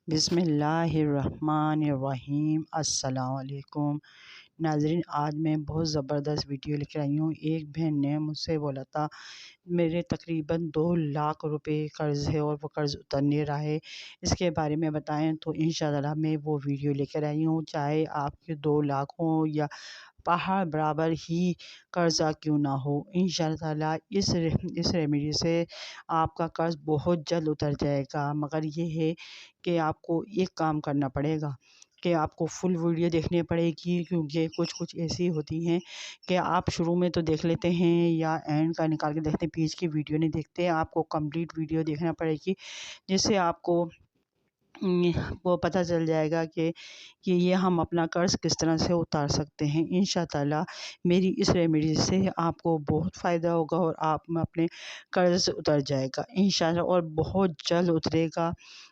بسم اللہ الرحمن الرحیم۔ السلام علیکم ناظرین، آج میں بہت زبردست ویڈیو لے کے آئی ہوں۔ ایک بہن نے مجھ سے بولا تھا میرے تقریباً 2 لاکھ روپے قرض ہے اور وہ قرض اتر نہیں رہا ہے، اس کے بارے میں بتائیں۔ تو انشاءاللہ میں وہ ویڈیو لے کر آئی ہوں، چاہے آپ کے 2 لاکھ ہوں یا پہاڑ برابر ہی قرضہ کیوں نہ ہو، انشاءاللہ تعالیٰ اس ریمیڈی سے آپ کا قرض بہت جلد اتر جائے گا۔ مگر یہ ہے کہ آپ کو ایک کام کرنا پڑے گا کہ آپ کو فل ویڈیو دیکھنی پڑے گی، کیونکہ کچھ ایسی ہوتی ہیں کہ آپ شروع میں تو دیکھ لیتے ہیں یا اینڈ کا نکال کے دیکھتے ہیں، بیچ کی ویڈیو نہیں دیکھتے۔ آپ کو کمپلیٹ ویڈیو دیکھنا پڑے گی، جس سے آپ کو وہ پتہ چل جائے گا کہ یہ ہم اپنا قرض کس طرح سے اتار سکتے ہیں۔ انشاءاللہ میری اس ریمیڈی سے آپ کو بہت فائدہ ہوگا اور آپ میں اپنے قرض سے اتر جائے گا انشاءاللہ، اور بہت جلد اترے گا۔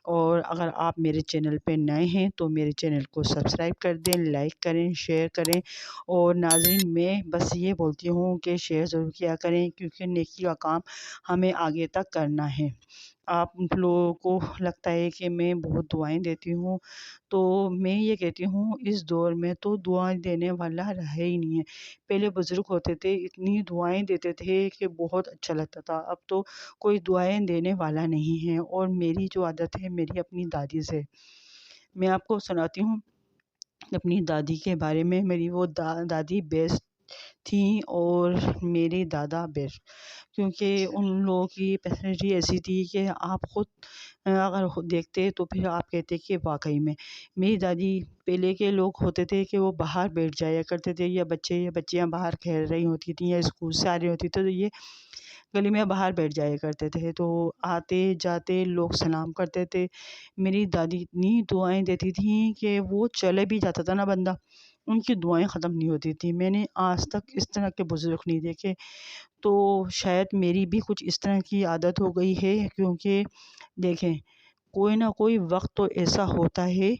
اور اگر آپ میرے چینل پہ نئے ہیں تو میرے چینل کو سبسکرائب کر دیں، لائک کریں، شیئر کریں۔ اور ناظرین، میں بس یہ بولتی ہوں کہ شیئر ضرور کیا کریں، کیونکہ نیکی کا کام ہمیں آگے تک کرنا ہے۔ آپ لوگوں کو لگتا ہے کہ میں بہت دعائیں دیتی ہوں، تو میں یہ کہتی ہوں اس دور میں تو دعائیں دینے والا رہا ہی نہیں ہے۔ پہلے بزرگ ہوتے تھے، اتنی دعائیں دیتے تھے کہ بہت اچھا لگتا تھا، اب تو کوئی دعائیں دینے والا نہیں ہے۔ اور میری جو عادت ہے میری اپنی دادی سے، میں آپ کو سناتی ہوں اپنی دادی کے بارے میں۔ میری وہ دادی بیسٹ تھیں اور میرے دادا بیسٹ، کیونکہ ان لوگوں کی پرسنالٹی ایسی تھی کہ آپ خود اگر دیکھتے تو پھر آپ کہتے کہ واقعی میں میری دادی، پہلے کے لوگ ہوتے تھے کہ وہ باہر بیٹھ جایا کرتے تھے، یا بچے یا بچیاں باہر کھیل رہی ہوتی تھیں یا اسکول سے آ رہی ہوتی تھی، تو یہ گلی میں باہر بیٹھ جایا کرتے تھے، تو آتے جاتے لوگ سلام کرتے تھے۔ میری دادی اتنی دعائیں دیتی تھیں کہ وہ چلے بھی جاتا تھا نا بندہ، ان کی دعائیں ختم نہیں ہوتی تھیں۔ میں نے آج تک اس طرح کے بزرگ نہیں دیکھے، تو شاید میری بھی کچھ اس طرح کی عادت ہو گئی ہے، کیونکہ دیکھیں کوئی نہ کوئی وقت تو ایسا ہوتا ہے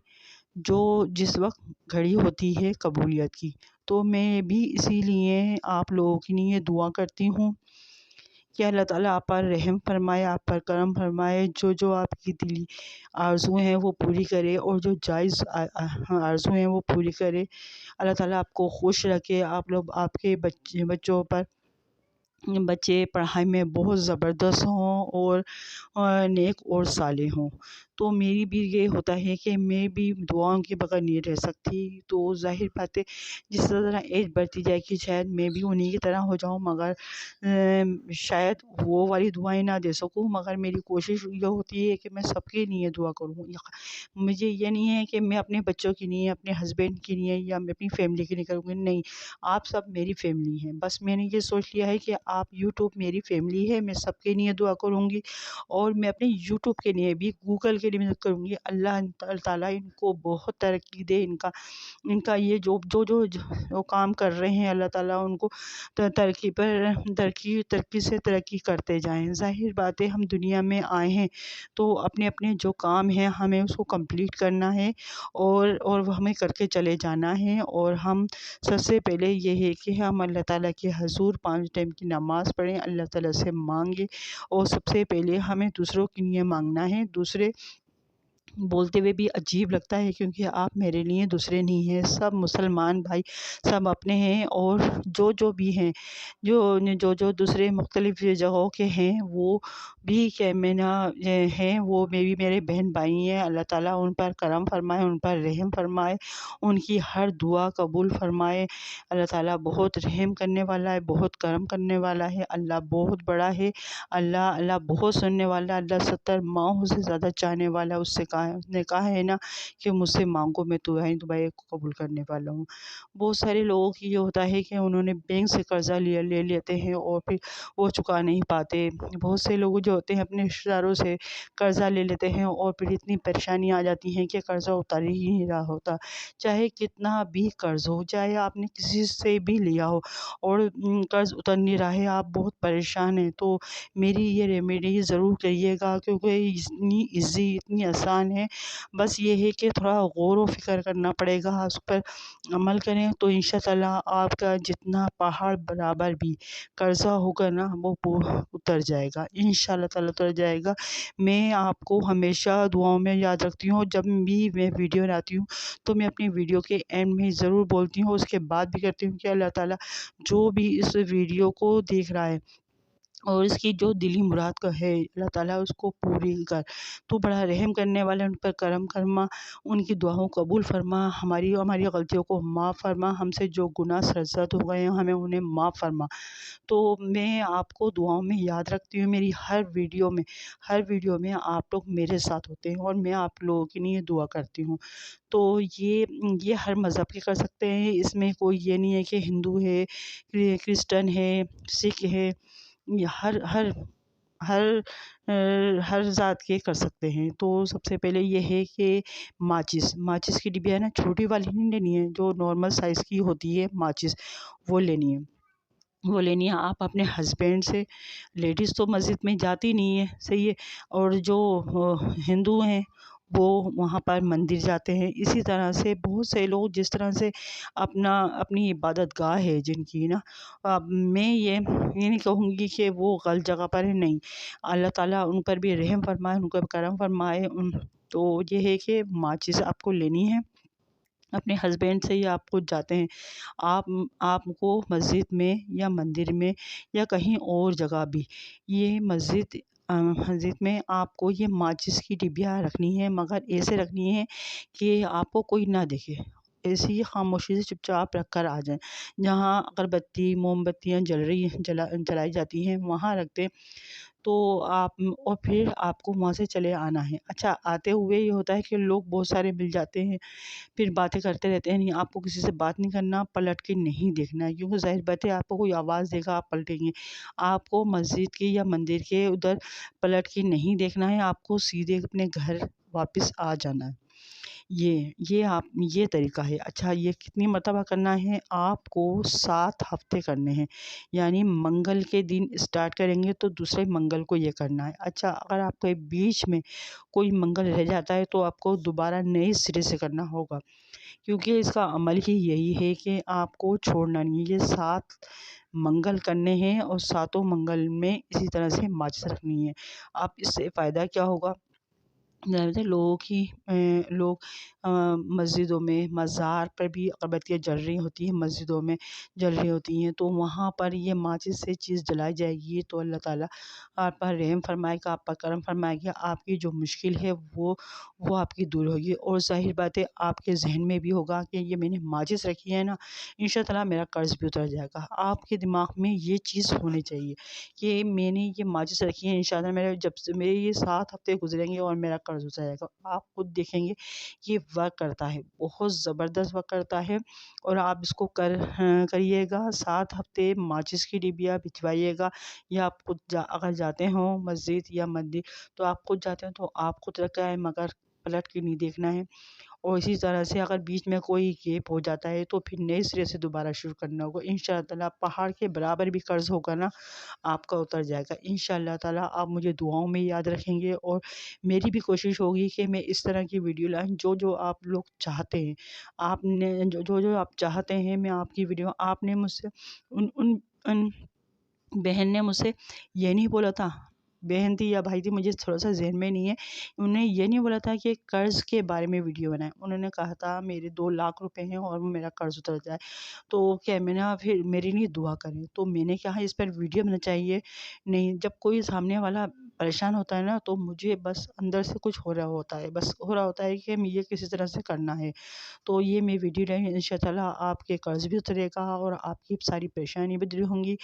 جس وقت گھڑی ہوتی ہے قبولیت کی۔ تو میں بھی اسی لیے آپ لوگوں کے لیے دعا کرتی ہوں کہ اللہ تعالیٰ آپ پر رحم فرمائے، آپ پر کرم فرمائے، جو آپ کی دلی آرزو ہیں وہ پوری کرے، اور جو جائز آرزو ہیں وہ پوری کرے۔ اللہ تعالیٰ آپ کو خوش رکھے، آپ کے بچوں پر بچے پڑھائی میں بہت زبردست ہوں اور نیک اور صالح ہوں۔ تو میری بھی یہ ہوتا ہے کہ میں بھی دعاؤں کے بغیر نہیں رہ سکتی۔ تو ظاہر بات ہے جس طرح ایج بڑھتی جائے گی شاید میں بھی انہی کی طرح ہو جاؤں، مگر شاید وہ والی دعائیں نہ دے سکوں، مگر میری کوشش یہ ہوتی ہے کہ میں سب کے لیے دعا کروں۔ مجھے یہ نہیں ہے کہ میں اپنے بچوں کے لیے، اپنے ہسبینڈ کے لیے یا میں اپنی فیملی کے لیے کروں گی، نہیں، آپ سب میری فیملی ہیں۔ بس میں نے یہ سوچ لیا ہے کہ آپ یوٹیوب میری فیملی ہے، میں سب کے لیے دعا کروں گی، اور میں اپنے یوٹیوب کے لیے بھی، گوگل کے لیے بھی کروں گی۔ اللہ تعالیٰ ان کو بہت ترقی دے، ان کا یہ جو کام کر رہے ہیں، اللہ تعالیٰ ان کو ترقی سے ترقی کرتے جائیں۔ ظاہر بات ہے ہم دنیا میں آئے ہیں تو اپنے جو کام ہیں ہمیں اس کو کمپلیٹ کرنا ہے، اور وہ ہمیں کر کے چلے جانا ہے۔ اور ہم سب سے پہلے یہ ہے کہ ہم اللہ تعالیٰ کے حضور 5 ٹائم کی نماز پڑھیں، اللہ تعالیٰ سے مانگیں، اور سب سے پہلے ہمیں دوسروں کے لیے مانگنا ہے۔ دوسرے بولتے ہوئے بھی عجیب لگتا ہے، کیونکہ آپ میرے لیے دوسرے نہیں ہیں، سب مسلمان بھائی سب اپنے ہیں، اور جو بھی ہیں، جو دوسرے مختلف جگہوں کے ہیں، وہ بھی کہ میں نہ ہیں، وہ میرے بہن بھائی ہیں۔ اللہ تعالیٰ ان پر کرم فرمائے، ان پر رحم فرمائے، ان کی ہر دعا قبول فرمائے۔ اللہ تعالیٰ بہت رحم کرنے والا ہے، بہت کرم کرنے والا ہے، اللہ بہت بڑا ہے، اللہ بہت سننے والا، اللہ 70 ماؤں سے زیادہ چاہنے والا۔ اس نے کہا ہے نا کہ مجھ سے مانگو میں دعائیں کو قبول کرنے والا ہوں۔ بہت سارے لوگوں کی یہ ہوتا ہے کہ انہوں نے بینک سے قرضہ لے لیتے ہیں اور پھر وہ چکا نہیں پاتے۔ بہت سے لوگ جو ہوتے ہیں اپنے رشتہ داروں سے قرضہ لے لیتے ہیں، اور پھر اتنی پریشانی آ جاتی ہیں کہ قرضہ اتار ہی نہیں رہا ہوتا۔ چاہے کتنا بھی قرض ہو، چاہے آپ نے کسی سے بھی لیا ہو اور قرض اتر نہیں رہا ہے، آپ بہت پریشان ہیں، تو میری یہ ریمیڈی ضرور کریے گا، کیونکہ اتنی ایزی، اتنی آسان آسان ہے، بس یہ ہے کہ تھوڑا غور و فکر کرنا پڑے گا، اس پر عمل کریں تو انشاءاللہ آپ کا جتنا پہاڑ برابر بھی قرضہ ہوگا نا وہ اتر جائے گا، انشاءاللہ تعالیٰ اتر جائے گا۔ میں آپ کو ہمیشہ دعاؤں میں یاد رکھتی ہوں، جب بھی میں ویڈیو بناتی ہوں تو میں اپنی ویڈیو کے اینڈ میں ضرور بولتی ہوں، اس کے بعد بھی کرتی ہوں کہ اللہ تعالیٰ جو بھی اس ویڈیو کو دیکھ رہا ہے اور اس کی جو دلی مراد کا ہے، اللہ تعالیٰ اس کو پوری کر، تو بڑا رحم کرنے والا، ان پر کرم فرما، ان کی دعاؤں قبول فرما، ہماری غلطیوں کو معاف فرما، ہم سے جو گناہ سرزد ہو گئے ہیں ہمیں انہیں معاف فرما۔ تو میں آپ کو دعاؤں میں یاد رکھتی ہوں، میری ہر ویڈیو میں آپ لوگ میرے ساتھ ہوتے ہیں اور میں آپ لوگوں کے لیے دعا کرتی ہوں۔ تو یہ ہر مذہب کے کر سکتے ہیں، اس میں کوئی یہ نہیں ہے کہ ہندو ہے، کرسچن ہے، سکھ ہے، یہ ہر ذات کے کر سکتے ہیں۔ تو سب سے پہلے یہ ہے کہ ماچس کی ڈبیا ہے نا، چھوٹی والی نہیں لینی ہے، جو نارمل سائز کی ہوتی ہے ماچس، وہ لینی ہے آپ اپنے ہسبینڈ سے۔ لیڈیز تو مسجد میں جاتی نہیں ہے، صحیح ہے، اور جو ہندو ہیں وہ وہاں پر مندر جاتے ہیں۔ اسی طرح سے بہت سے لوگ جس طرح سے اپنی عبادت گاہ ہے جن کی نا، اب میں یہ نہیں کہوں گی کہ وہ غلط جگہ پر ہے، نہیں، اللہ تعالیٰ ان پر بھی رحم فرمائے، ان پر کرم فرمائے۔ تو یہ ہے کہ ماچس آپ کو لینی ہے اپنے ہسبینڈ سے، یا آپ خود جاتے ہیں، آپ کو مسجد میں یا مندر میں یا کہیں اور جگہ بھی، یہ مسجد میں آپ کو یہ ماچس کی ڈبیا رکھنی ہے، مگر ایسے رکھنی ہے کہ آپ کو کوئی نہ دیکھے، ایسے ہی خاموشی سے چپ چاپ رکھ کر آ جائیں۔ جہاں اگربتی موم بتیاں جلائی جاتی ہیں وہاں رکھ دیں، تو اور پھر آپ کو وہاں سے چلے آنا ہے۔ اچھا، آتے ہوئے یہ ہوتا ہے کہ لوگ بہت سارے مل جاتے ہیں، پھر باتیں کرتے رہتے ہیں، نہیں، آپ کو کسی سے بات نہیں کرنا، پلٹ کے نہیں دیکھنا ہے، کیونکہ ظاہر بات ہے آپ کو کوئی آواز دے گا آپ پلٹیں گے، آپ کو مسجد کے یا مندر کے ادھر پلٹ کے نہیں دیکھنا ہے، آپ کو سیدھے اپنے گھر واپس آ جانا ہے۔ یہ طریقہ ہے۔ اچھا، یہ کتنی مرتبہ کرنا ہے؟ آپ کو 7 ہفتے کرنے ہیں، یعنی منگل کے دن اسٹارٹ کریں گے تو دوسرے منگل کو یہ کرنا ہے۔ اچھا، اگر آپ کے بیچ میں کوئی منگل رہ جاتا ہے تو آپ کو دوبارہ نئے سرے سے کرنا ہوگا، کیونکہ اس کا عمل ہی یہی ہے کہ آپ کو چھوڑنا نہیں ہے۔ یہ 7 منگل کرنے ہیں اور 7 منگل میں اسی طرح سے ماچس رکھنی ہے۔ آپ اس سے فائدہ کیا ہوگا؟ لوگ مسجدوں میں، مزار پر بھی اگربتیاں جل رہی ہوتی ہیں، مسجدوں میں جل رہی ہوتی ہیں، تو وہاں پر یہ ماچس سے چیز جلائی جائے گی تو اللہ تعالیٰ آپ پر رحم فرمائے گا، آپ پر کرم فرمائے گا، آپ کی جو مشکل ہے وہ آپ کی دور ہوگی، اور ظاہر بات ہے آپ کے ذہن میں بھی ہوگا کہ یہ میں نے ماچس رکھی ہے نا، انشاءاللہ میرا قرض بھی اتر جائے گا۔ آپ کے دماغ میں یہ چیز ہونی چاہیے کہ میں نے یہ ماچس رکھی ہے، انشاءاللہ جب سے میرے یہ 7 ہفتے گزریں گے اور میرا قرض اتر جائے گا۔ آپ خود دیکھیں گے یہ ورک کرتا ہے، بہت زبردست ورک کرتا ہے، اور آپ اس کو کریے گا۔ 7 ہفتے ماچس کی ڈبیا بچھوائیے گا، یا آپ خود اگر جاتے ہوں مسجد یا مندر تو آپ خود جاتے ہیں تو آپ خود رکھا ہے، مگر پلٹ کے نہیں دیکھنا ہے۔ اور اسی طرح سے اگر بیچ میں کوئی گیپ ہو جاتا ہے تو پھر نئے سرے سے دوبارہ شروع کرنا ہوگا۔ انشاءاللہ تعالیٰ پہاڑ کے برابر بھی قرض ہوگا نا، آپ کا اتر جائے گا انشاءاللہ تعالیٰ۔ آپ مجھے دعاؤں میں یاد رکھیں گے، اور میری بھی کوشش ہوگی کہ میں اس طرح کی ویڈیو لائیں جو آپ لوگ چاہتے ہیں، آپ نے جو آپ چاہتے ہیں میں آپ کی ویڈیو، آپ نے مجھ سے ان بہن نے مجھ سے یہ نہیں بولا تھا، بہن تھی یا بھائی تھی، مجھے تھوڑا سا ذہن میں نہیں ہے، انہوں نے یہ نہیں بولا تھا کہ قرض کے بارے میں ویڈیو بنائیں، انہوں نے کہا تھا میرے 2 لاکھ روپے ہیں اور وہ میرا قرض اتر جائے، تو کیا میں نے پھر میرے لیے دعا کریں، تو میں نے کہا اس پر ویڈیو بننا چاہیے نہیں، جب کوئی سامنے والا پریشان ہوتا ہے نا تو مجھے بس اندر سے کچھ ہو رہا ہوتا ہے کہ یہ کسی طرح سے کرنا ہے، تو یہ میں ویڈیو لائیں، انشاءاللہ آپ کے قرض بھی اترے گا اور آپ کی ساری پریشانی بھی دور ہوں گی۔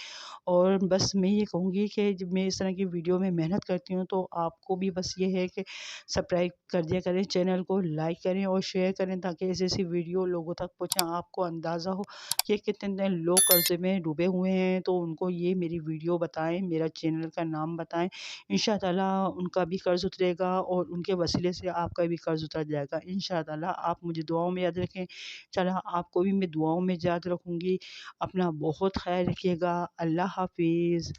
اور بس میں یہ کہوں گی کہ جب میں اس طرح کی ویڈیو میں محنت کرتی ہوں تو آپ کو بھی بس یہ ہے کہ سبسکرائب کر دیا کریں، چینل کو لائک کریں اور شیئر کریں، تاکہ ایسی ویڈیو لوگوں تک پہنچیں، آپ کو اندازہ ہو کہ کتنے لوگ قرضے میں ڈوبے ہوئے ہیں، تو ان کو یہ میری ویڈیو بتائیں، میرا چینل کا نام بتائیں، انشاءاللہ ان کا بھی قرض اترے گا اور ان کے وسیلے سے آپ کا بھی قرض اتر جائے گا انشاءاللہ۔ آپ مجھے دعاؤں میں یاد رکھیں، چلا آپ کو بھی میں دعاؤں میں یاد رکھوں گی۔ اپنا بہت خیال رکھیے گا، اللہ حافظ۔